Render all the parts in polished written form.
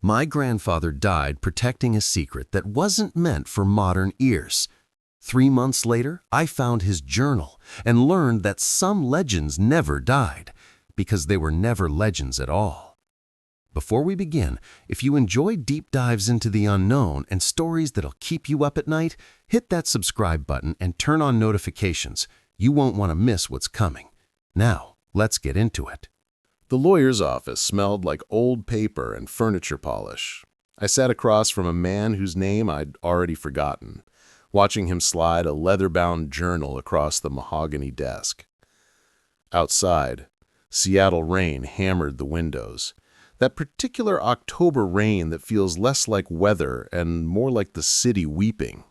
My grandfather died protecting a secret that wasn't meant for modern ears. 3 months later, I found his journal and learned that some legends never died because they were never legends at all. Before we begin, if you enjoy deep dives into the unknown and stories that'll keep you up at night, hit that subscribe button and turn on notifications. You won't want to miss what's coming. Now, let's get into it. The lawyer's office smelled like old paper and furniture polish. I sat across from a man whose name I'd already forgotten, watching him slide a leather-bound journal across the mahogany desk. Outside, Seattle rain hammered the windows. That particular October rain that feels less like weather and more like the city weeping.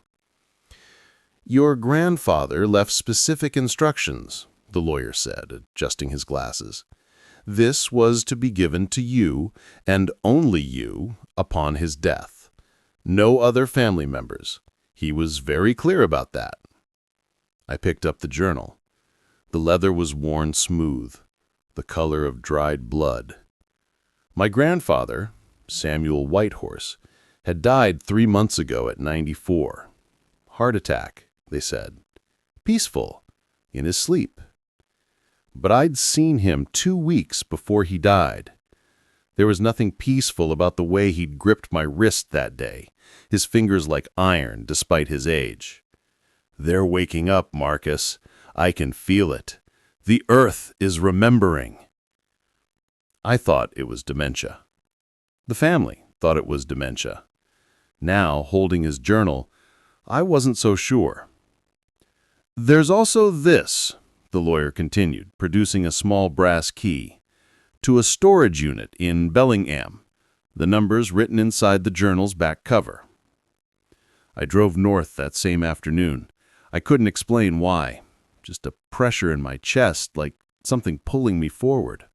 "Your grandfather left specific instructions," the lawyer said, adjusting his glasses. "This was to be given to you, and only you, upon his death. No other family members. He was very clear about that." I picked up the journal. The leather was worn smooth, the color of dried blood. My grandfather, Samuel Whitehorse, had died 3 months ago at 94. Heart attack, they said. Peaceful, in his sleep. But I'd seen him 2 weeks before he died. There was nothing peaceful about the way he'd gripped my wrist that day, his fingers like iron despite his age. "They're waking up, Marcus. I can feel it. The earth is remembering." I thought it was dementia. The family thought it was dementia. Now, holding his journal, I wasn't so sure. "There's also this," the lawyer continued, producing a small brass key, "to a storage unit in Bellingham, the numbers written inside the journal's back cover." I drove north that same afternoon. I couldn't explain why. Just a pressure in my chest, like something pulling me forward.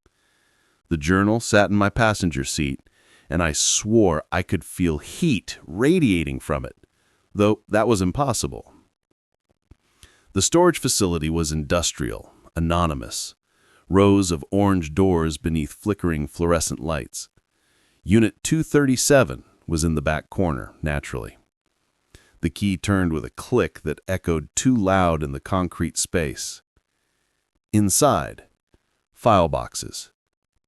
The journal sat in my passenger seat, and I swore I could feel heat radiating from it, though that was impossible. The storage facility was industrial, anonymous, rows of orange doors beneath flickering fluorescent lights. Unit 237 was in the back corner, naturally. The key turned with a click that echoed too loud in the concrete space. Inside, file boxes.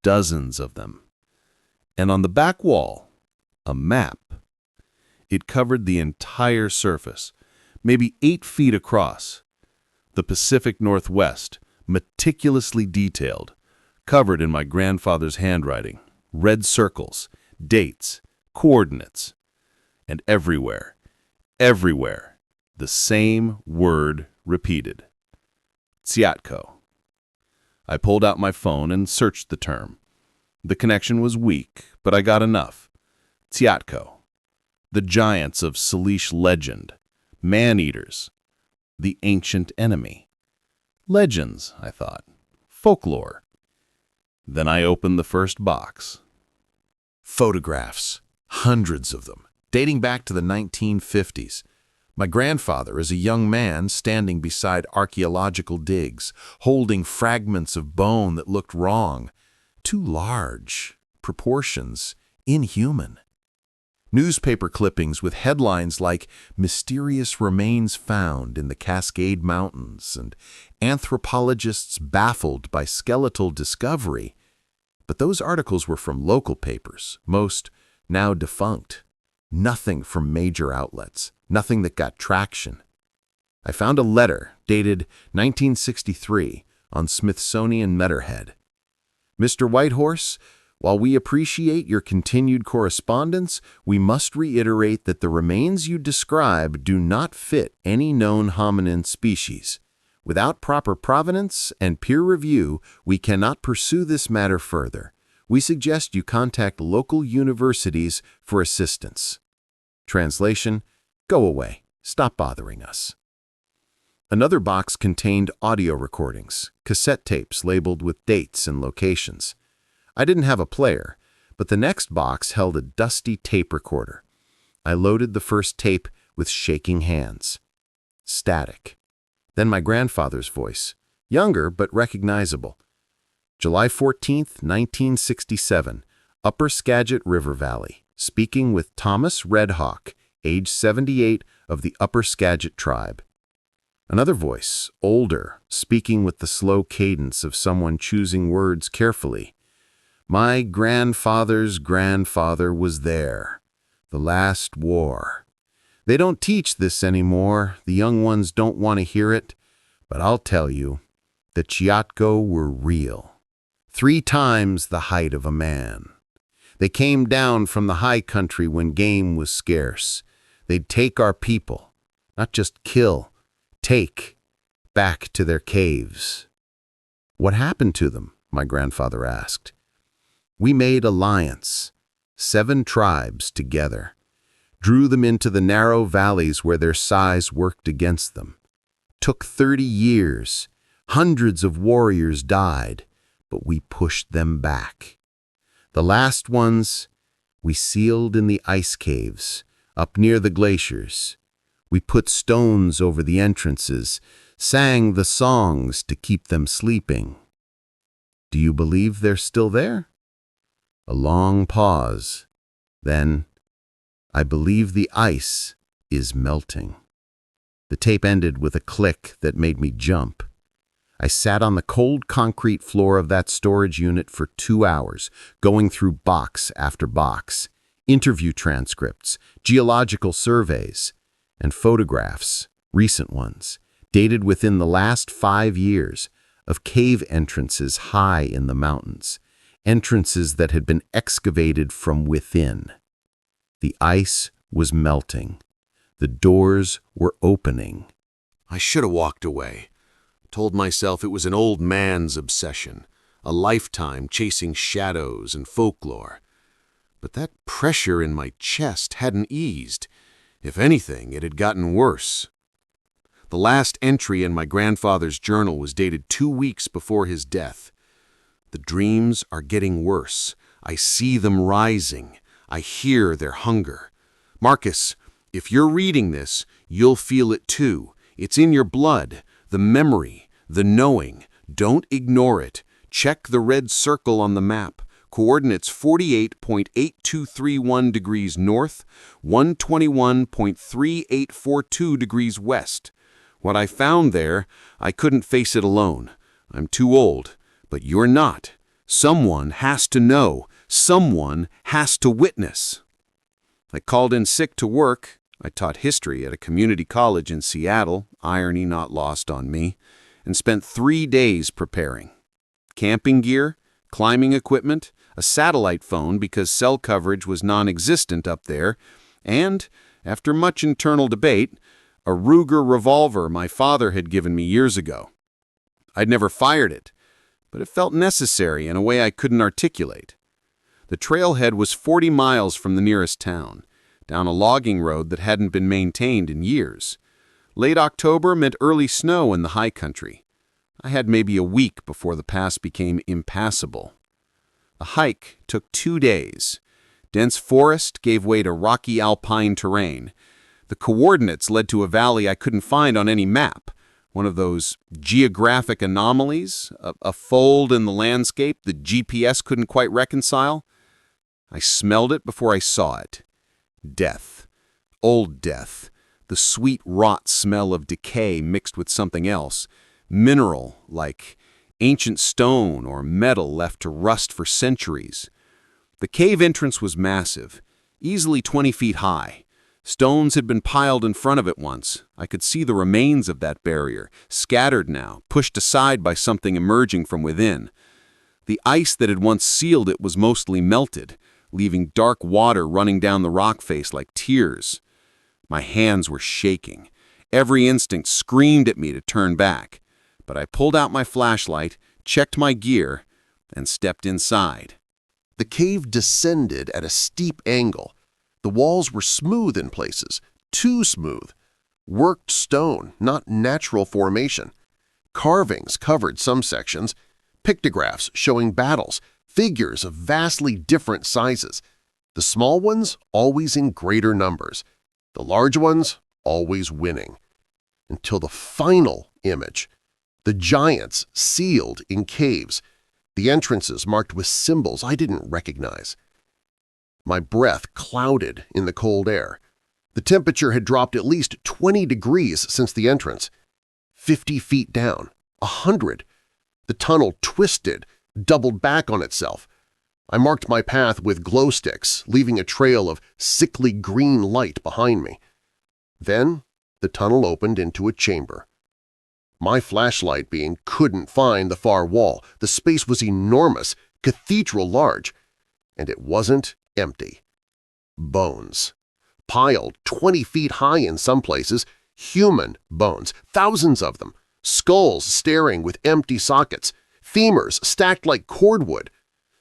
Dozens of them. And on the back wall, a map. It covered the entire surface, maybe 8 feet across. The Pacific Northwest, meticulously detailed, covered in my grandfather's handwriting, red circles, dates, coordinates. And everywhere, the same word repeated. Tsiatko. I pulled out my phone and searched the term. The connection was weak, but I got enough. Tsiatko. The giants of Salish legend. Man-eaters. The ancient enemy. Legends, I thought. Folklore. Then I opened the first box. Photographs. Hundreds of them, dating back to the 1950s. My grandfather is a young man standing beside archaeological digs, holding fragments of bone that looked wrong, too large, proportions inhuman. Newspaper clippings with headlines like "Mysterious Remains Found in the Cascade Mountains" and "Anthropologists Baffled by Skeletal Discovery." But those articles were from local papers, most now defunct. Nothing from major outlets. Nothing that got traction. I found a letter dated 1963 on Smithsonian letterhead. "Mr. Whitehorse, while we appreciate your continued correspondence, we must reiterate that the remains you describe do not fit any known hominin species. Without proper provenance and peer review, we cannot pursue this matter further. We suggest you contact local universities for assistance." Translation: go away. Stop bothering us. Another box contained audio recordings, cassette tapes labeled with dates and locations. I didn't have a player, but the next box held a dusty tape recorder. I loaded the first tape with shaking hands. Static. Then my grandfather's voice, younger but recognizable. "July 14th, 1967, Upper Skagit River Valley. speaking with Thomas Redhawk, age 78, of the Upper Skagit tribe. Another voice, older, speaking with the slow cadence of someone choosing words carefully. My grandfather's grandfather was there. The last war. They don't teach this anymore. The young ones don't want to hear it. But I'll tell you, the Tsiatko were real. 3 times the height of a man. They came down from the high country when game was scarce. They'd take our people, not just kill, take, back to their caves. What happened to them? My grandfather asked. We made alliance, 7 tribes together, drew them into the narrow valleys where their size worked against them. Took 30 years, hundreds of warriors died, but we pushed them back. The last ones, we sealed in the ice caves, up near the glaciers. We put stones over the entrances, sang the songs to keep them sleeping. Do you believe they're still there? A long pause. Then, I believe the ice is melting. The tape ended with a click that made me jump. I sat on the cold concrete floor of that storage unit for 2 hours, going through box after box, interview transcripts, geological surveys, and photographs, recent ones, dated within the last 5 years, of cave entrances high in the mountains, entrances that had been excavated from within. The ice was melting. The doors were opening. I should have walked away. Told myself it was an old man's obsession, a lifetime chasing shadows and folklore. But that pressure in my chest hadn't eased. If anything, it had gotten worse. The last entry in my grandfather's journal was dated 2 weeks before his death. The dreams are getting worse. I see them rising. I hear their hunger. Marcus, if you're reading this, you'll feel it too. It's in your blood, the memory, the knowing. Don't ignore it. Check the red circle on the map. Coordinates 48.8231 degrees north, 121.3842 degrees west. What I found there, I couldn't face it alone. I'm too old, but you're not. Someone has to know. Someone has to witness. I called in sick to work. I taught history at a community college in Seattle, irony not lost on me, and spent 3 days preparing. Camping gear, climbing equipment, a satellite phone because cell coverage was non-existent up there, and, after much internal debate, a Ruger revolver my father had given me years ago. I'd never fired it, but it felt necessary in a way I couldn't articulate. The trailhead was 40 miles from the nearest town, down a logging road that hadn't been maintained in years. Late October meant early snow in the high country. I had maybe a week before the pass became impassable. The hike took 2 days. Dense forest gave way to rocky alpine terrain. The coordinates led to a valley I couldn't find on any map, one of those geographic anomalies, a fold in the landscape the GPS couldn't quite reconcile. I smelled it before I saw it. Death. Old death. The sweet rot smell of decay mixed with something else. Mineral, like ancient stone or metal left to rust for centuries. The cave entrance was massive, easily 20 feet high. Stones had been piled in front of it once. I could see the remains of that barrier, scattered now, pushed aside by something emerging from within. The ice that had once sealed it was mostly melted, leaving dark water running down the rock face like tears. My hands were shaking. Every instinct screamed at me to turn back. But I pulled out my flashlight, checked my gear, and stepped inside. The cave descended at a steep angle. The walls were smooth in places, too smooth. Worked stone, not natural formation. Carvings covered some sections, pictographs showing battles, figures of vastly different sizes. The small ones always in greater numbers, the large ones always winning. Until the final image, the giants sealed in caves, the entrances marked with symbols I didn't recognize. My breath clouded in the cold air. The temperature had dropped at least 20 degrees since the entrance. 50 feet down, 100. The tunnel twisted, doubled back on itself. I marked my path with glow sticks, leaving a trail of sickly green light behind me. Then the tunnel opened into a chamber. My flashlight beam couldn't find the far wall. The space was enormous, cathedral large, and it wasn't empty. Bones. Piled 20 feet high in some places, human bones, thousands of them, skulls staring with empty sockets, femurs stacked like cordwood.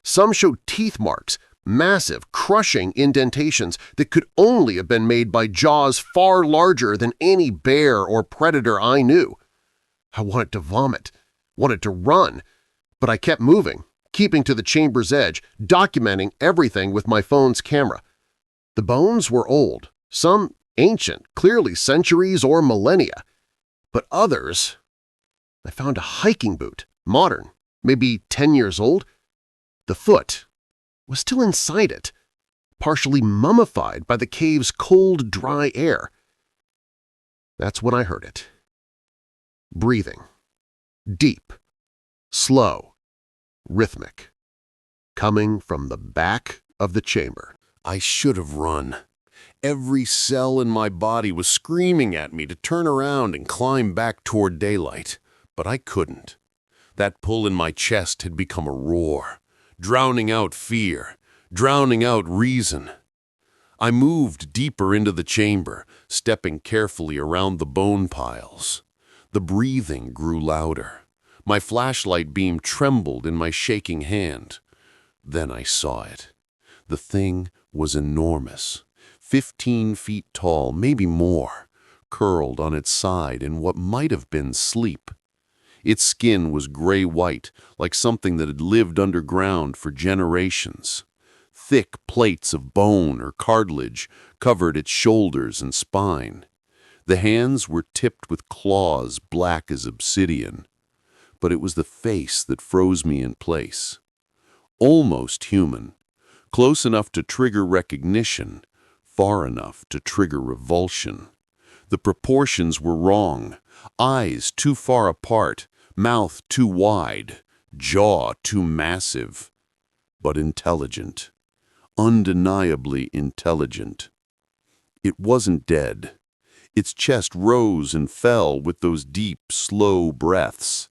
Some showed teeth marks, massive, crushing indentations that could only have been made by jaws far larger than any bear or predator I knew. I wanted to vomit, wanted to run, but I kept moving, keeping to the chamber's edge, documenting everything with my phone's camera. The bones were old, some ancient, clearly centuries or millennia, but others… I found a hiking boot, modern, maybe 10 years old. The foot was still inside it, partially mummified by the cave's cold, dry air. That's when I heard it. Breathing. Deep. Slow. Rhythmic. Coming from the back of the chamber. I should have run. Every cell in my body was screaming at me to turn around and climb back toward daylight, but I couldn't. That pull in my chest had become a roar, drowning out fear, drowning out reason. I moved deeper into the chamber, stepping carefully around the bone piles. The breathing grew louder. My flashlight beam trembled in my shaking hand. Then I saw it. The thing was enormous, 15 feet tall, maybe more, curled on its side in what might have been sleep. Its skin was gray-white, like something that had lived underground for generations. Thick plates of bone or cartilage covered its shoulders and spine. The hands were tipped with claws black as obsidian. But it was the face that froze me in place. Almost human, close enough to trigger recognition, far enough to trigger revulsion. The proportions were wrong, eyes too far apart, mouth too wide, jaw too massive, but intelligent, undeniably intelligent. It wasn't dead. Its chest rose and fell with those deep, slow breaths.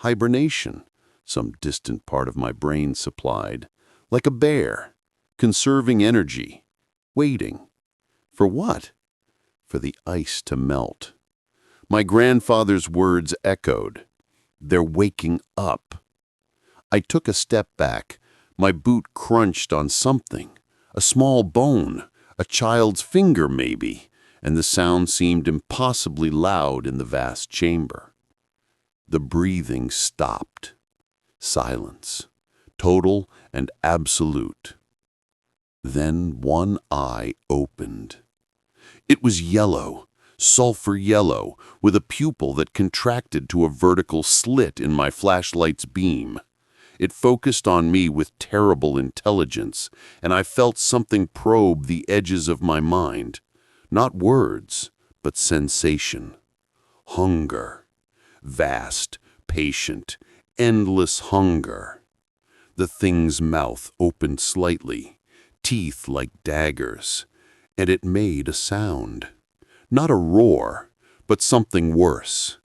Hibernation, some distant part of my brain supplied, like a bear, conserving energy, waiting. For what? For the ice to melt. My grandfather's words echoed. They're waking up. I took a step back. My boot crunched on something, a small bone, a child's finger maybe, and the sound seemed impossibly loud in the vast chamber. The breathing stopped. Silence, total and absolute. Then one eye opened. It was yellow, sulfur yellow, with a pupil that contracted to a vertical slit in my flashlight's beam. It focused on me with terrible intelligence, and I felt something probe the edges of my mind. Not words, but sensation. Hunger. Vast, patient, endless hunger. The thing's mouth opened slightly, teeth like daggers, and it made a sound. Not a roar, but something worse.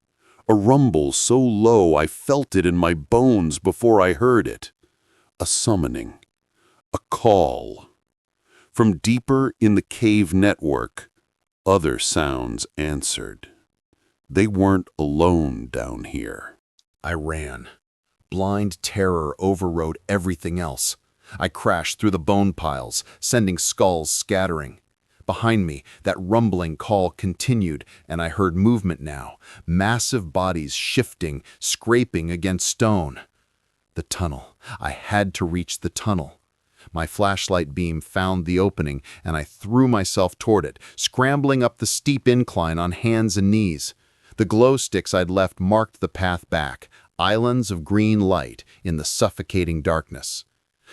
A rumble so low I felt it in my bones before I heard it. A summoning. A call. From deeper in the cave network, other sounds answered. They weren't alone down here. I ran. Blind terror overrode everything else. I crashed through the bone piles, sending skulls scattering. Behind me, that rumbling call continued, and I heard movement now, massive bodies shifting, scraping against stone. The tunnel. I had to reach the tunnel. My flashlight beam found the opening, and I threw myself toward it, scrambling up the steep incline on hands and knees. The glow sticks I'd left marked the path back, islands of green light in the suffocating darkness.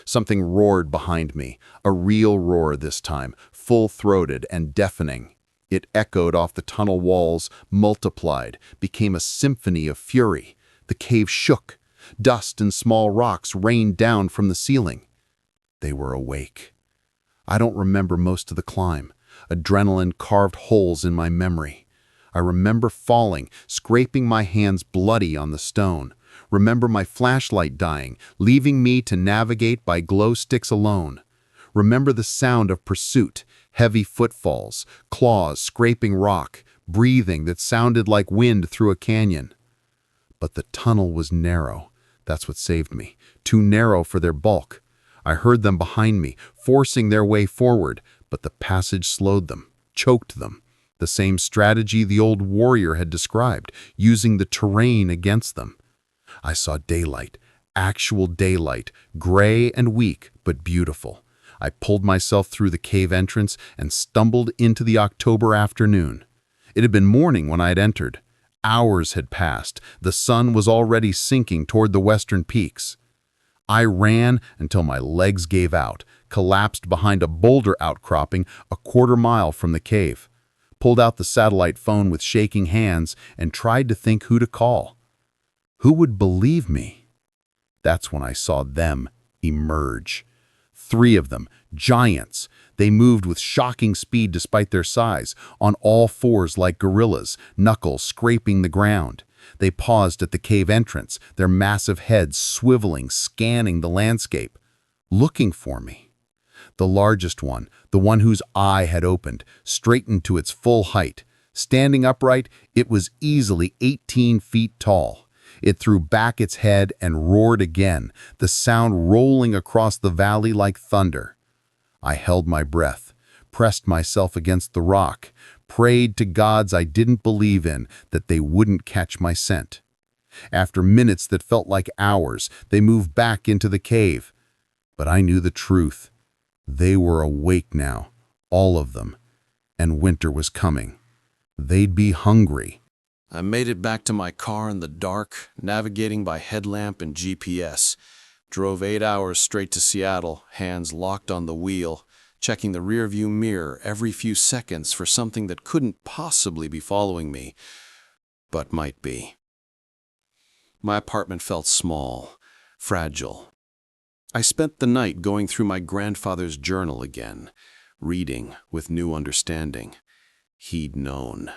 Something roared behind me, a real roar this time, full-throated and deafening. It echoed off the tunnel walls, multiplied, became a symphony of fury. The cave shook. Dust and small rocks rained down from the ceiling. They were awake. I don't remember most of the climb. Adrenaline carved holes in my memory. I remember falling, scraping my hands bloody on the stone. Remember my flashlight dying, leaving me to navigate by glow sticks alone. Remember the sound of pursuit, heavy footfalls, claws scraping rock, breathing that sounded like wind through a canyon. But the tunnel was narrow. That's what saved me. Too narrow for their bulk. I heard them behind me, forcing their way forward, but the passage slowed them, choked them. The same strategy the old warrior had described, using the terrain against them. I saw daylight, actual daylight, gray and weak, but beautiful. I pulled myself through the cave entrance and stumbled into the October afternoon. It had been morning when I had entered. Hours had passed. The sun was already sinking toward the western peaks. I ran until my legs gave out, collapsed behind a boulder outcropping a quarter-mile from the cave, pulled out the satellite phone with shaking hands and tried to think who to call. Who would believe me? That's when I saw them emerge. 3 of them, giants. They moved with shocking speed despite their size, on all fours like gorillas, knuckles scraping the ground. They paused at the cave entrance, their massive heads swiveling, scanning the landscape, looking for me. The largest one, the one whose eye had opened, straightened to its full height. Standing upright, it was easily 18 feet tall. It threw back its head and roared again, the sound rolling across the valley like thunder. I held my breath, pressed myself against the rock, prayed to gods I didn't believe in that they wouldn't catch my scent. After minutes that felt like hours, they moved back into the cave. But I knew the truth. They were awake now, all of them, and winter was coming. They'd be hungry. I made it back to my car in the dark, navigating by headlamp and GPS. Drove 8 hours straight to Seattle, hands locked on the wheel, checking the rearview mirror every few seconds for something that couldn't possibly be following me, but might be. My apartment felt small, fragile. I spent the night going through my grandfather's journal again, reading with new understanding. He'd known.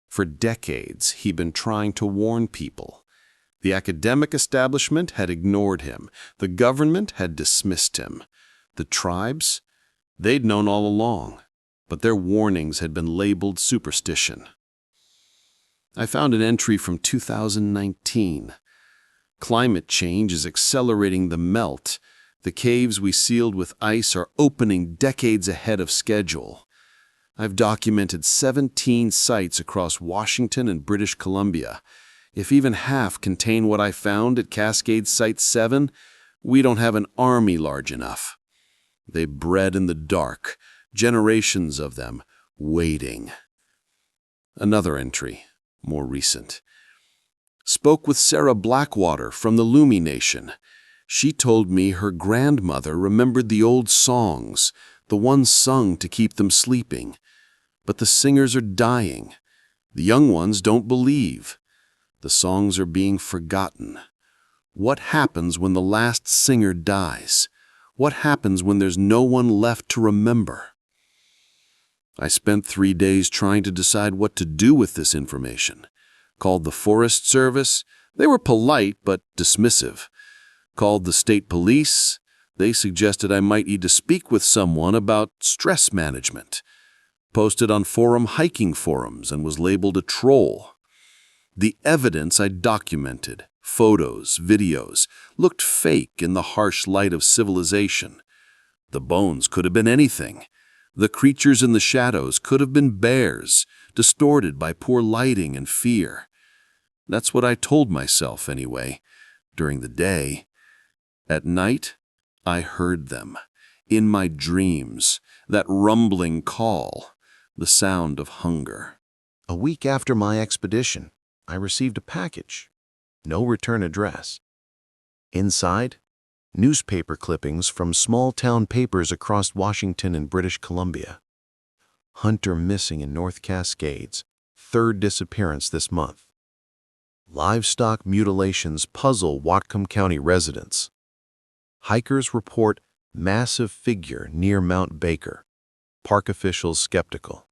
For decades, he'd been trying to warn people. The academic establishment had ignored him. The government had dismissed him. The tribes? They'd known all along, but their warnings had been labeled superstition. I found an entry from 2019. Climate change is accelerating the melt. The caves we sealed with ice are opening decades ahead of schedule. I've documented 17 sites across Washington and British Columbia. If even half contain what I found at Cascades Site 7, we don't have an army large enough. They bred in the dark, generations of them, waiting. Another entry, more recent. Spoke with Sarah Blackwater from the Lumi Nation. She told me her grandmother remembered the old songs, the ones sung to keep them sleeping. But the singers are dying. The young ones don't believe. The songs are being forgotten. What happens when the last singer dies? What happens when there's no one left to remember? I spent 3 days trying to decide what to do with this information. Called the Forest Service. They were polite but dismissive. Called the state police. They suggested I might need to speak with someone about stress management. Posted on hiking forums and was labeled a troll. The evidence I documented, photos, videos, looked fake in the harsh light of civilization. The bones could have been anything. The creatures in the shadows could have been bears, distorted by poor lighting and fear. That's what I told myself anyway, during the day. At night, I heard them. In my dreams, that rumbling call. The sound of hunger. A week after my expedition, I received a package. No return address. Inside, Newspaper clippings from small-town papers across Washington and British Columbia. Hunter missing in North Cascades, third disappearance this month. Livestock mutilations puzzle Whatcom County residents. Hikers report massive figure near Mount Baker. Park officials skeptical.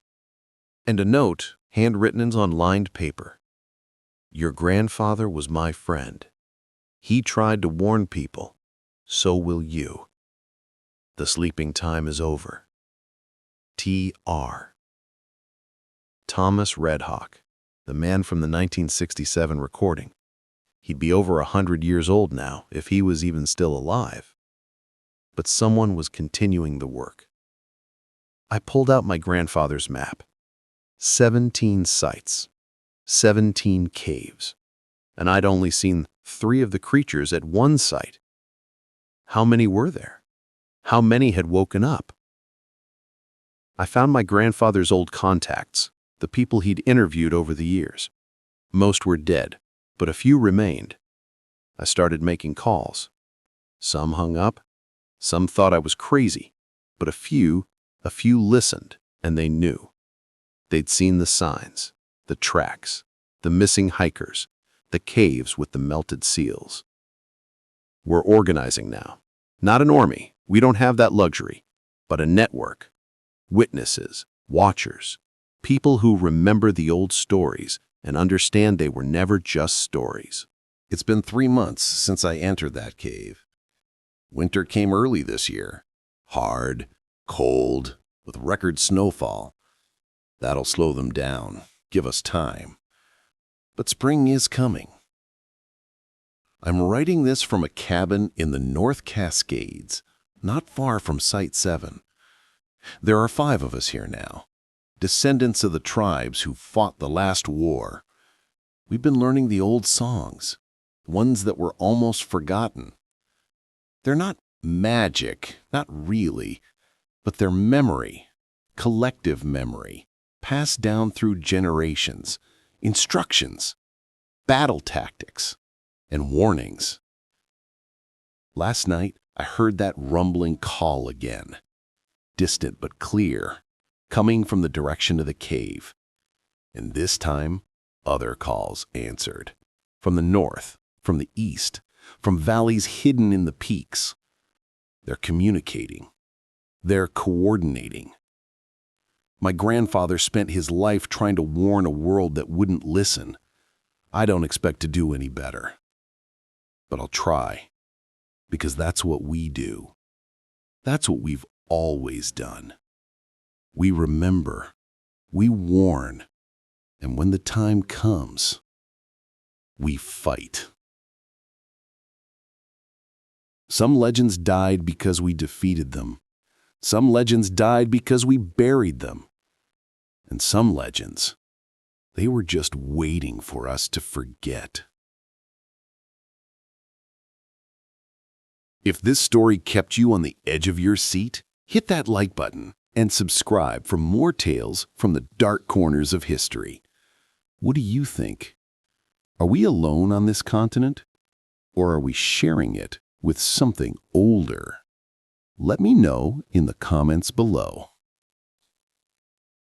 And a note, handwritten on lined paper. Your grandfather was my friend. He tried to warn people. So will you. The sleeping time is over. T.R. Thomas Redhawk, the man from the 1967 recording. He'd be over 100 years old now if he was even still alive. But someone was continuing the work. I pulled out my grandfather's map. 17 sites, 17 caves, and I'd only seen 3 of the creatures at one site. How many were there? How many had woken up? I found my grandfather's old contacts, the people he'd interviewed over the years. Most were dead, but a few remained. I started making calls. Some hung up, some thought I was crazy, but a few listened, and they knew. They'd seen the signs, the tracks, the missing hikers, the caves with the melted seals. We're organizing now. Not an army, we don't have that luxury, but a network. Witnesses, watchers, people who remember the old stories and understand they were never just stories. It's been 3 months since I entered that cave. Winter came early this year. Hard, cold, with record snowfall. That'll slow them down, give us time. But spring is coming. I'm writing this from a cabin in the North Cascades, not far from Site 7. There are 5 of us here now, descendants of the tribes who fought the last war. We've been learning the old songs, ones that were almost forgotten. They're not magic, not really, but they're memory, collective memory, passed down through generations, instructions, battle tactics, and warnings. Last night, I heard that rumbling call again, distant but clear, coming from the direction of the cave. And this time, other calls answered, from the north, from the east, from valleys hidden in the peaks. They're communicating. They're coordinating. My grandfather spent his life trying to warn a world that wouldn't listen. I don't expect to do any better. But I'll try, because that's what we do. That's what we've always done. We remember, we warn, and when the time comes, we fight. Some legends died because we defeated them. Some legends died because we buried them. And some legends, they were just waiting for us to forget. If this story kept you on the edge of your seat, hit that like button and subscribe for more tales from the dark corners of history. What do you think? Are we alone on this continent? Or are we sharing it with something older? Let me know in the comments below.